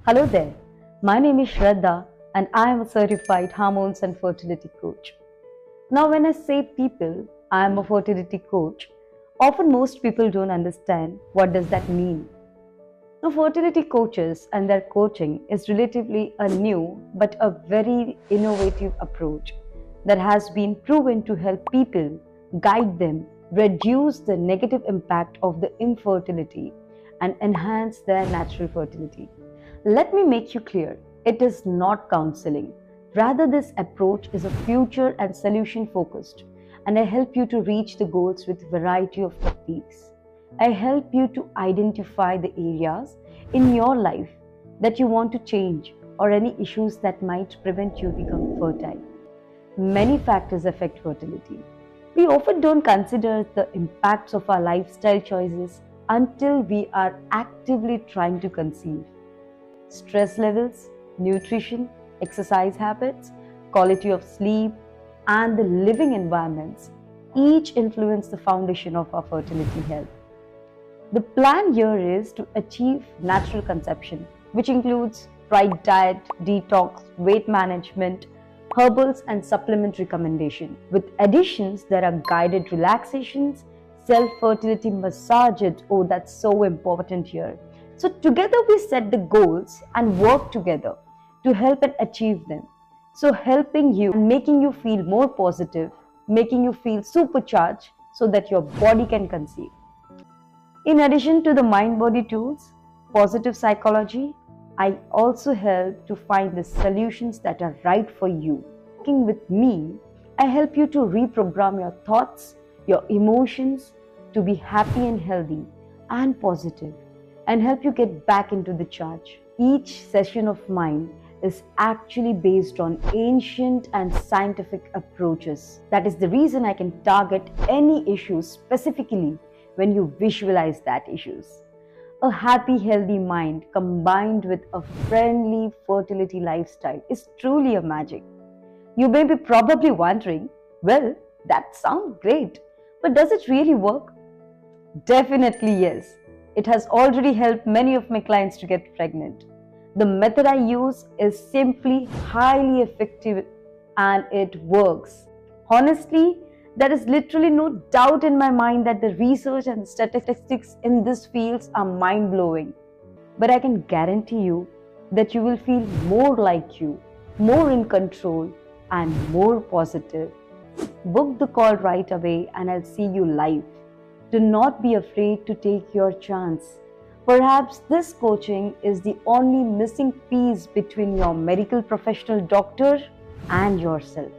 Hello there, my name is Shraddha and I am a certified hormones and fertility coach. Now, when I say people, I am a fertility coach, often most people don't understand what does that mean. Now, fertility coaches and their coaching is relatively a new but a very innovative approach that has been proven to help people, guide them, reduce the negative impact of the infertility and enhance their natural fertility. Let me make you clear, it is not counseling. Rather, this approach is a future and solution focused, and I help you to reach the goals with a variety of techniques. I help you to identify the areas in your life that you want to change or any issues that might prevent you becoming fertile. Many factors affect fertility. We often don't consider the impacts of our lifestyle choices until we are actively trying to conceive. Stress levels, nutrition, exercise habits, quality of sleep, and the living environments each influence the foundation of our fertility health. The plan here is to achieve natural conception, which includes right diet, detox, weight management, herbals and supplement recommendation. With additions, there are guided relaxations, self-fertility massages. Oh, that's so important here. So together we set the goals and work together to help and achieve them. So helping you and making you feel more positive, making you feel supercharged so that your body can conceive. In addition to the mind-body tools, positive psychology, I also help to find the solutions that are right for you. Working with me, I help you to reprogram your thoughts, your emotions to be happy and healthy and positive, and help you get back into the charge. Each session of mine is actually based on ancient and scientific approaches. That is the reason I can target any issues specifically when you visualize that issues. A happy, healthy mind combined with a friendly fertility lifestyle is truly a magic. You may be probably wondering, well, that sounds great, but does it really work? Definitely yes. It has already helped many of my clients to get pregnant. The method I use is simply highly effective and it works. Honestly, there is literally no doubt in my mind that the research and statistics in this field are mind-blowing. But I can guarantee you that you will feel more like you, more in control and more positive. Book the call right away and I'll see you live. Do not be afraid to take your chance. Perhaps this coaching is the only missing piece between your medical professional doctor and yourself.